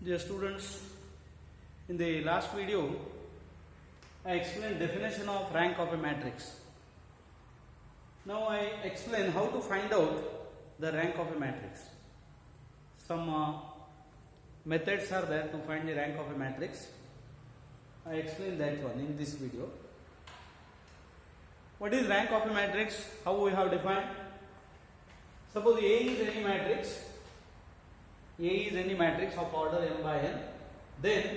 Dear students, in the last video, I explained definition of rank of a matrix. Now I explain how to find out the rank of a matrix. Some methods are there to find the rank of a matrix. I explained that one in this video. What is rank of a matrix? How we have defined? Suppose A is any matrix. A is any matrix of order m by n. Then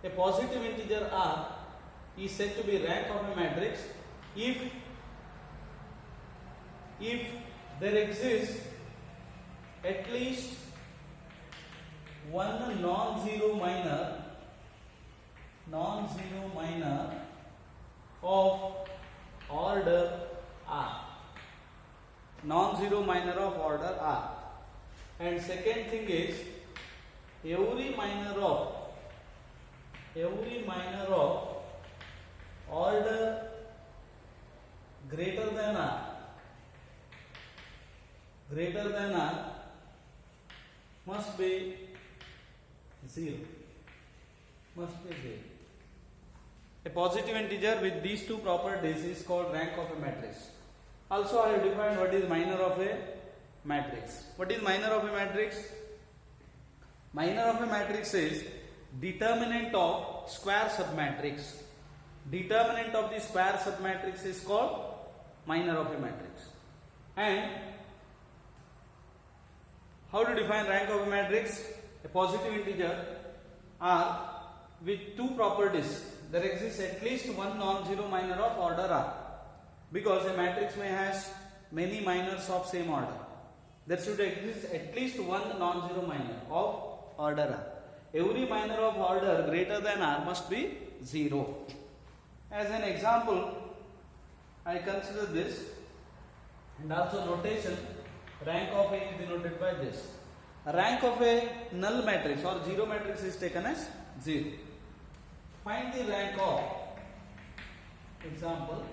a positive integer r is said to be rank of a matrix if there exists at least one non-zero minor of order r. Non-zero minor of order r. And second thing is every minor of order greater than r must be zero. A positive integer with these two properties is called rank of a matrix. Also I have defined what is minor of a matrix. What is minor of a matrix? Minor of a matrix is determinant of square submatrix. Determinant of the square submatrix is called minor of a matrix. And how to define rank of a matrix? A positive integer r with two properties. There exists at least one non-zero minor of order r, because a matrix may has many minors of same order. There should exist at least one non-zero minor of order r. Every minor of order greater than r must be 0. As an example, I consider this, and also notation, rank of A is denoted by this. Rank of a null matrix or zero matrix is taken as 0. Find the rank of, example,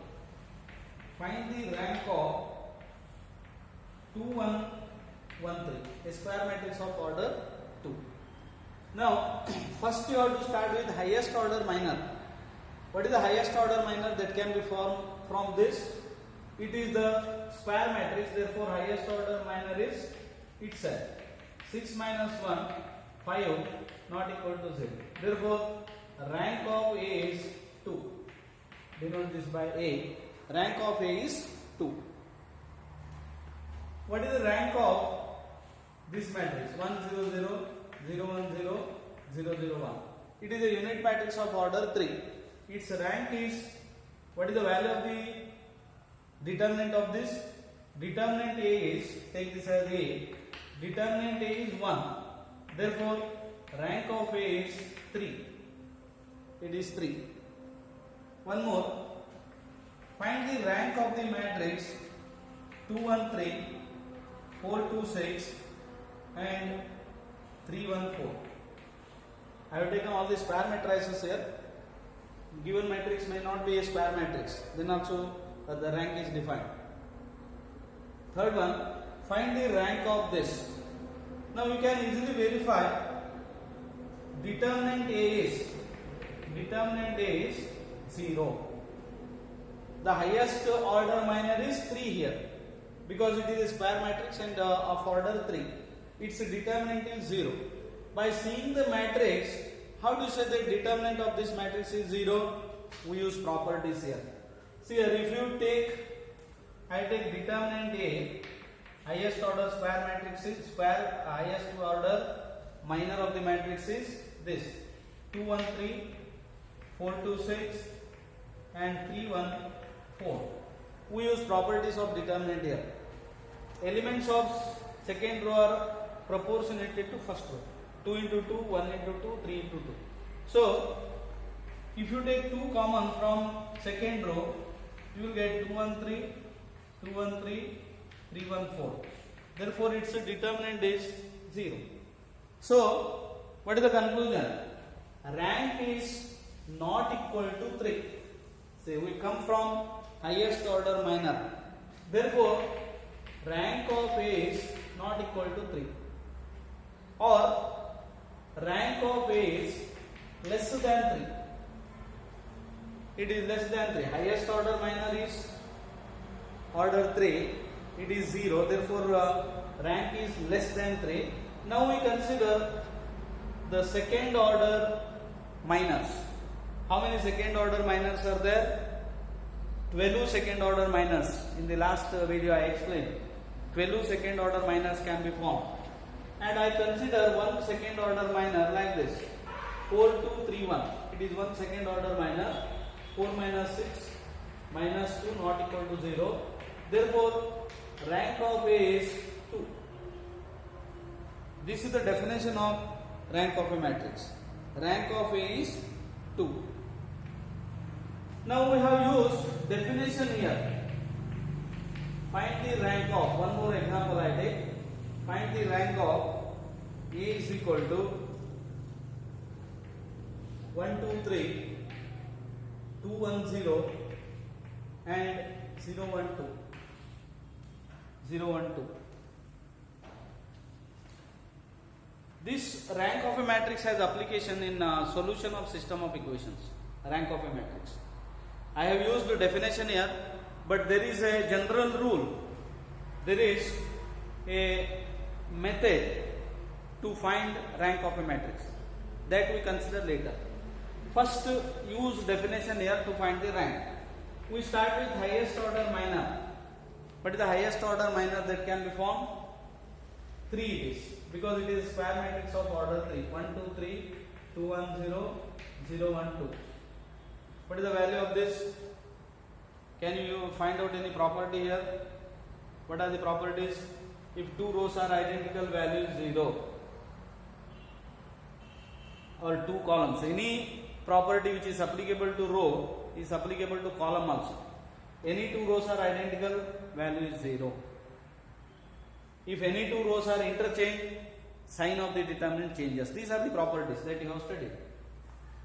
find the rank of 2, 1, 1, 3, a square matrix of order 2. Now, first you have to start with highest order minor. What is the highest order minor that can be formed from this? It is the square matrix, therefore highest order minor is itself. 6 minus 1, 5, not equal to 0. Therefore, rank of A is 2. Denote this by A. Rank of A is 2. What is the rank of this matrix? 1, 0, 0, 0, 1, 0, 0, 0, 1. It is a unit matrix of order 3. Its rank is, what is the value of the determinant of this? Determinant A is, take this as A. Determinant A is 1. Therefore, rank of A is 3. It is 3. One more. Find the rank of the matrix 2, 1, 3, 4, 2, 6 and 3, 1, 4. I have taken all the square matrices here. Given matrix may not be a square matrix. Then also the rank is defined. Third one, find the rank of this. Now you can easily verify determinant A is 0. The highest order minor is 3 here, because it is a square matrix and of order 3. Its determinant is 0. By seeing the matrix, how do you say the determinant of this matrix is 0? We use properties here. See here, if you I take determinant A, highest order square matrix is highest order minor of the matrix is this 2, 1, 3, 4, 2, 6 and 3, 1, 4. We use properties of determinant here. Elements of second row are proportionate to first row. 2 into 2, 1 into 2, 3 into 2. So, if you take 2 common from second row, you will get 2, 1, 3, 2, 1, 3, 3, 1, 4. Therefore, its determinant is 0. So, what is the conclusion? Rank is not equal to 3. Say, we come from highest order minor. Therefore, rank of A is not equal to 3, or rank of A is less than 3. It is less than 3. Highest order minor is order 3. It is 0. Therefore, rank is less than 3. Now we consider the second order minors. How many second order minors are there? 12 second order minors. In the last video I explained. 12 second order minors can be formed. And I consider one second order minor like this. 4, 2, 3, 1. It is one second order minor. 4 minus 6 minus 2 not equal to 0. Therefore, rank of A is 2. This is the definition of rank of a matrix. Rank of A is 2. Now we have used definition here. Find the rank of, one more example I take. Find the rank of A is equal to 1, 2, 3, 2, 1, 0 and 0, 1, 2. 0, 1, 2. This rank of a matrix has application in solution of system of equations. Rank of a matrix. I have used the definition here, but there is a general rule. There is a method to find rank of a matrix that we consider later. First, use definition here to find the rank. We start with highest order minor. What is the highest order minor that can be formed? 3 it is, because it is square matrix of order 3. 1, 2, 3, 2, 1, 0, 0, 1, 2. What is the value of this? Can you find out any property here? What are the properties? If two rows are identical, value is 0. Or two columns. Any property which is applicable to row is applicable to column also. Any two rows are identical, value is 0. If any two rows are interchanged, sign of the determinant changes. These are the properties that you have studied.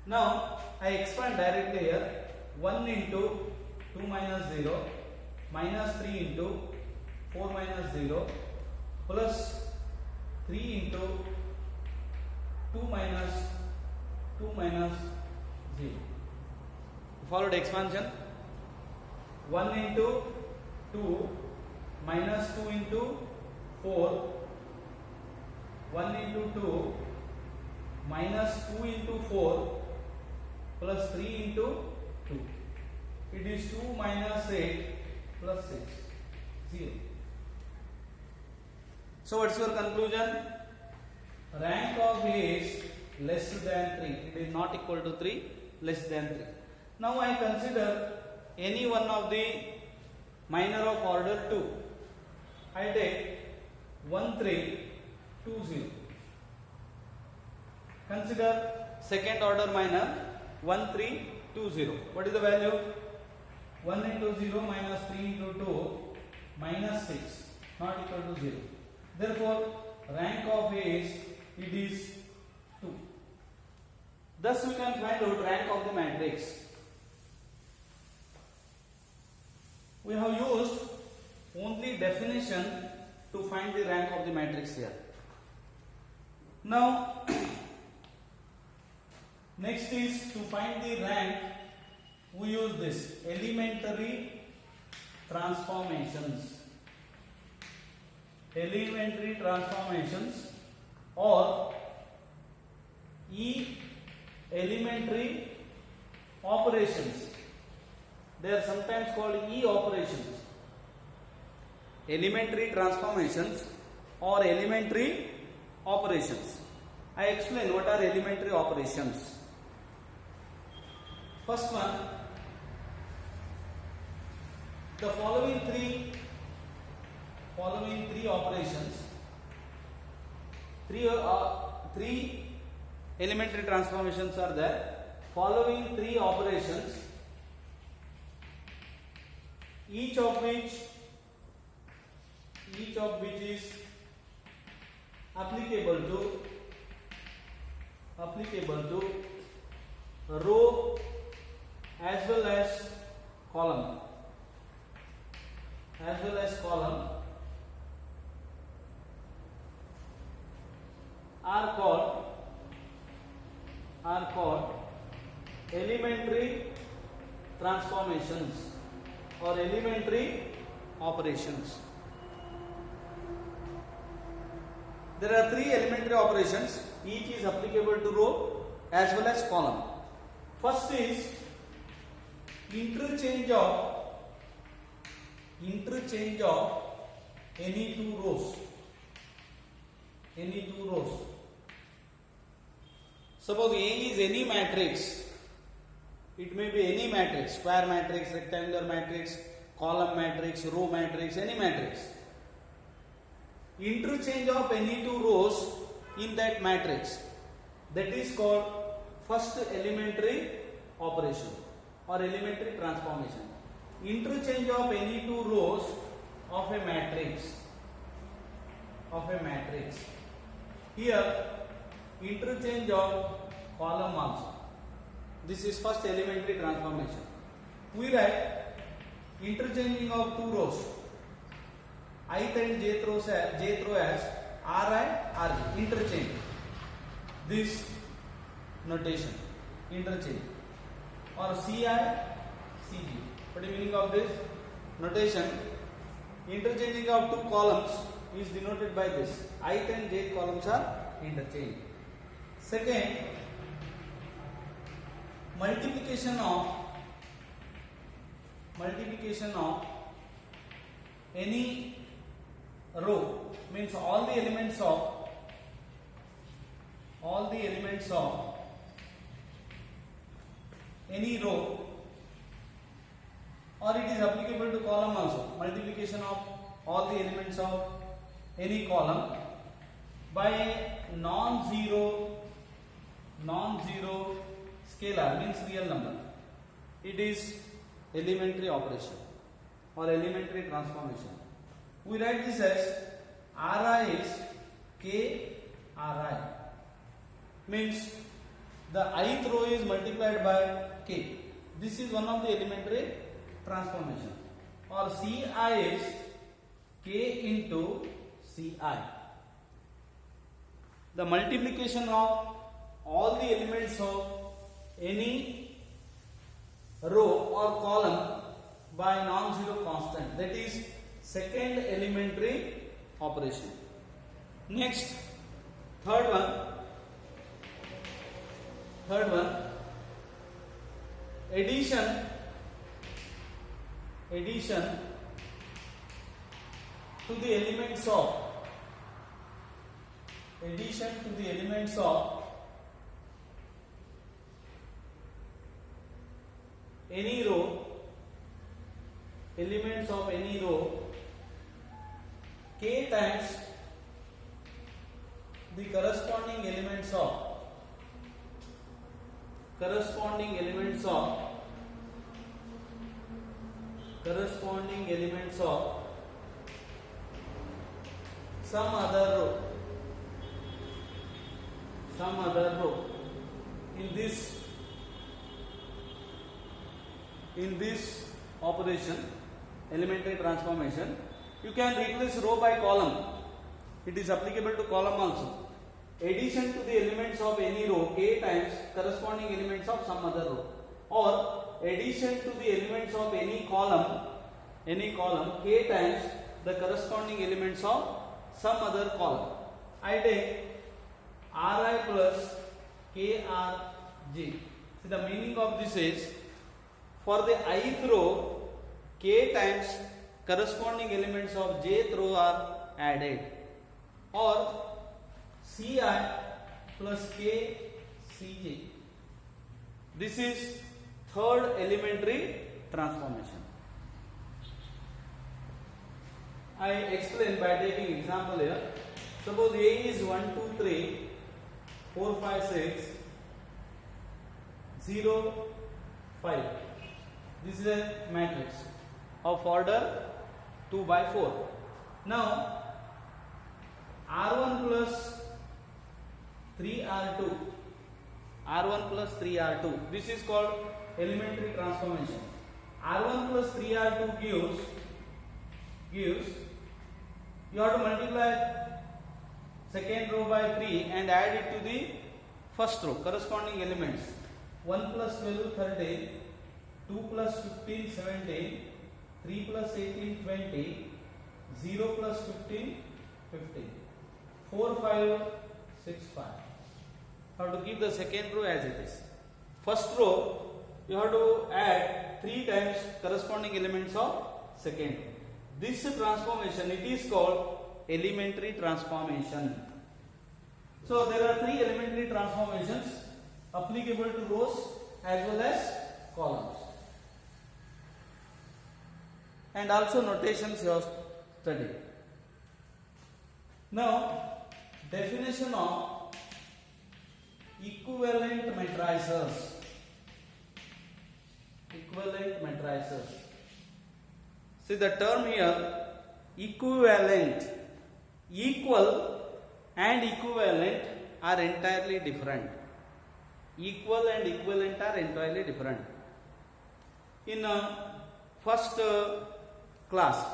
Now, I expand directly here. 1 into 2 minus 0 minus 3 into 4 minus 0 plus 3 into 2 minus 0. Followed expansion. 1 into 2 minus 2 into 4. 1 into 2 minus 2 into 4 plus 3 into 2. It is 2 minus 8 plus 6. 0. So what's your conclusion? Rank of A is less than 3. It is not equal to 3, less than 3. Now I consider any one of the minor of order 2. I take 1, 3, 2, 0. Consider second order minor 1, 3, 2, 0. What is the value? 1 into 0 minus 3 into 2 minus 6 not equal to 0. Therefore, rank of A is, it is 2. Thus we can find out rank of the matrix. We have used only definition to find the rank of the matrix here. Now, next is to find the rank, we use this elementary transformations. Elementary transformations or elementary operations. They are sometimes called E operations. Elementary transformations or elementary operations. I explain what are elementary operations. First one, the following three operations, three elementary transformations are there. Following three operations, each of which is applicable to row as well as column. Are called are called elementary transformations or elementary operations. There are three elementary operations, each is applicable to row as well as column. First is interchange of any two rows. Suppose A is any matrix, it may be any matrix, square matrix, rectangular matrix, column matrix, row matrix, any matrix. Interchange of any two rows in that matrix, that is called first elementary operation or elementary transformation. Interchange of any two rows of a matrix. Here interchange of column also. This is first elementary transformation. We write interchanging of two rows, ith and jth row as Ri, Rj. Interchange. This notation, interchange, or Ci, Cj. What is the meaning of this notation? Interchanging of two columns is denoted by this. Ith and jth columns are interchanged. Second, multiplication of any row means all the elements of any row, or it is applicable to column also. Multiplication of all the elements of any column by a non-zero scalar means real number. It is elementary operation or elementary transformation. We write this as Ri is K Ri, means the ith row is multiplied by K. This is one of the elementary transformation. Or Ci is K into Ci. The multiplication of all the elements of any row or column by non-zero constant, that is second elementary operation. Next, third one, addition to the elements of any row, K times the corresponding elements of some other row in this operation, elementary transformation. You can replace row by column. It is applicable to column also. Addition to the elements of any row, K times corresponding elements of some other row, or addition to the elements of any column, K times the corresponding elements of some other column. I take Ri plus Krj. See, the meaning of this is, for the ith row, K times corresponding elements of jth row are added, or Ci plus K Cj. This is third elementary transformation. I explain by taking example here. Suppose A is 1, 2, 3, 4, 5, 6, 0, 5. This is a matrix of order 2 by 4. Now R1 plus 3R2. This is called elementary transformation. R1 plus 3R2 gives, you have to multiply second row by 3 and add it to the First row corresponding elements 1 plus 12 13, 2 plus 15 17, 3 plus 18 20, 0 plus 15 15, 4 5 6 5. Have to give the second row as it is. First row you have to add 3 times corresponding elements of second row. This transformation, it is called elementary transformation. So there are 3 elementary transformations applicable to rows as well as columns. And also notations you have studied. Now, definition of equivalent matrices. Equivalent matrices. See the term here, equivalent. Equal and equivalent are entirely different. Equal and equivalent are entirely different. In first class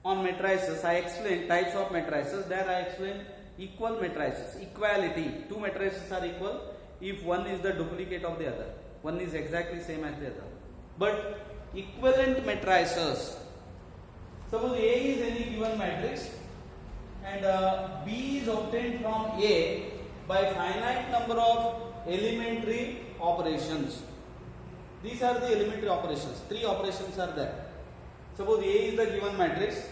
on matrices, I explained types of matrices. There I explained equal matrices, equality. 2 matrices are equal if one is the duplicate of the other. One is exactly same as the other. But equivalent matrices, suppose A is any given matrix and B is obtained from A by finite number of elementary operations. These are the elementary operations. 3 operations are there. Suppose A is the given matrix,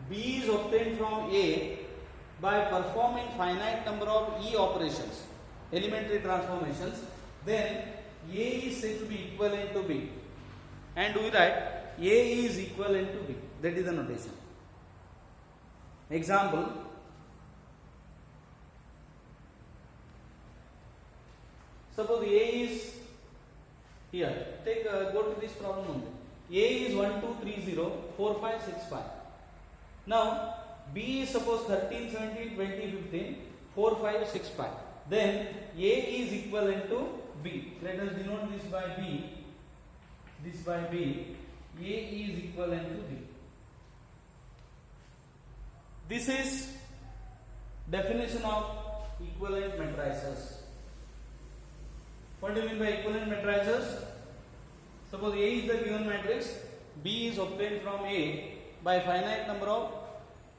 B is obtained from A by performing finite number of E operations, elementary transformations, then A is said to be equivalent to B. And we write A is equivalent to B. That is the notation. Example, suppose A is here. Go to this problem only. A is 1 2 3 0 4 5 6 5. Now B is suppose 13 17 20 15 4 5 6 5. Then A is equivalent to B. Let us denote this by B. This by B. A is equivalent to B. This is definition of equivalent matrices. What do you mean by equivalent matrices? Suppose A is the given matrix, B is obtained from A by finite number of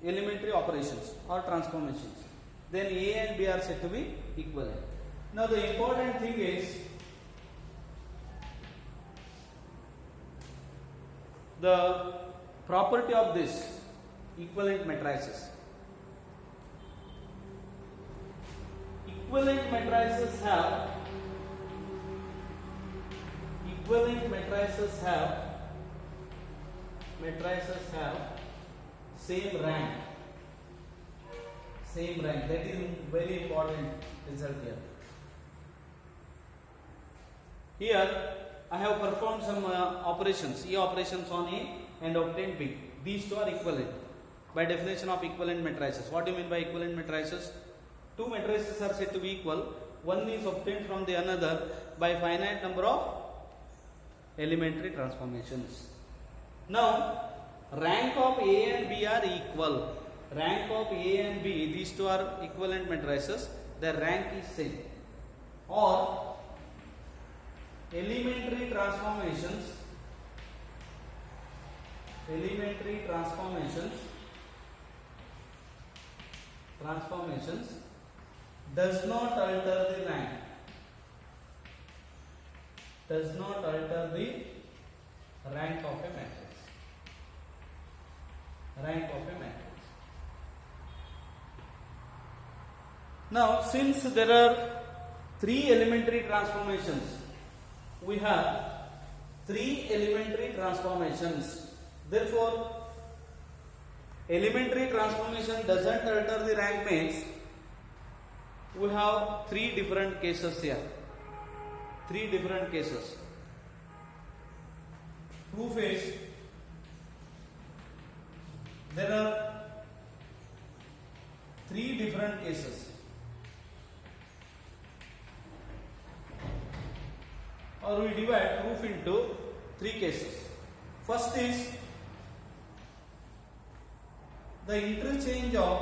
elementary operations or transformations. Then A and B are said to be equivalent. Now the important thing is the property of this equivalent matrices. Equivalent matrices have same rank. That is very important result here. Here I have performed some operations, E operations on A and obtained B. These two are equivalent by definition of equivalent matrices. What do you mean by equivalent matrices? 2 matrices are said to be equal. One is obtained from the another by finite number of elementary transformations. Now, rank of A and B are equal. Rank of A and B, these two are equivalent matrices. Their rank is same. Or elementary transformations does not alter the rank. Does not alter the rank of a matrix. Now, since there are 3 elementary transformations, we have 3 elementary transformations. Therefore, elementary transformation doesn't alter the rank means we have 3 different cases here. 3 different cases. Proof is there are 3 different cases. Or we divide proof into 3 cases. First is the interchange of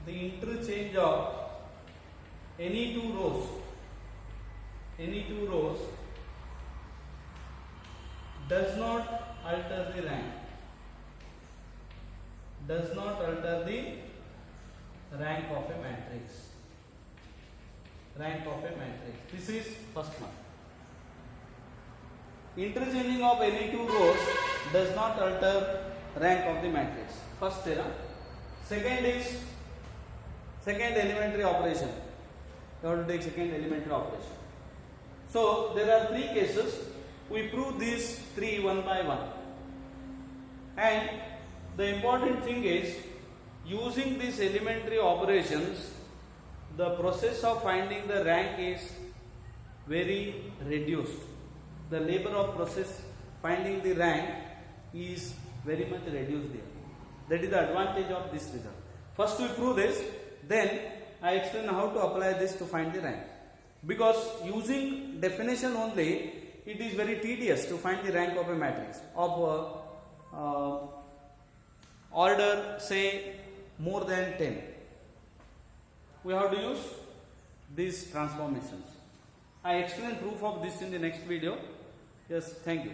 the interchange of any two rows does not alter the rank. Does not alter the rank of a matrix. Rank of a matrix. This is first one. Interchanging of any two rows does not alter rank of the matrix. First theorem. Second is second elementary operation. You have to take second elementary operation. So there are three cases. We prove these three one by one. And the important thing is, using these elementary operations, the process of finding the rank is very reduced. The labor of process finding the rank is very much reduced there. That is the advantage of this result. First we prove this, then I explain how to apply this to find the rank. Because using definition only, it is very tedious to find the rank of a matrix of order say more than 10. We have to use these transformations. I explain proof of this in the next video. Yes, thank you.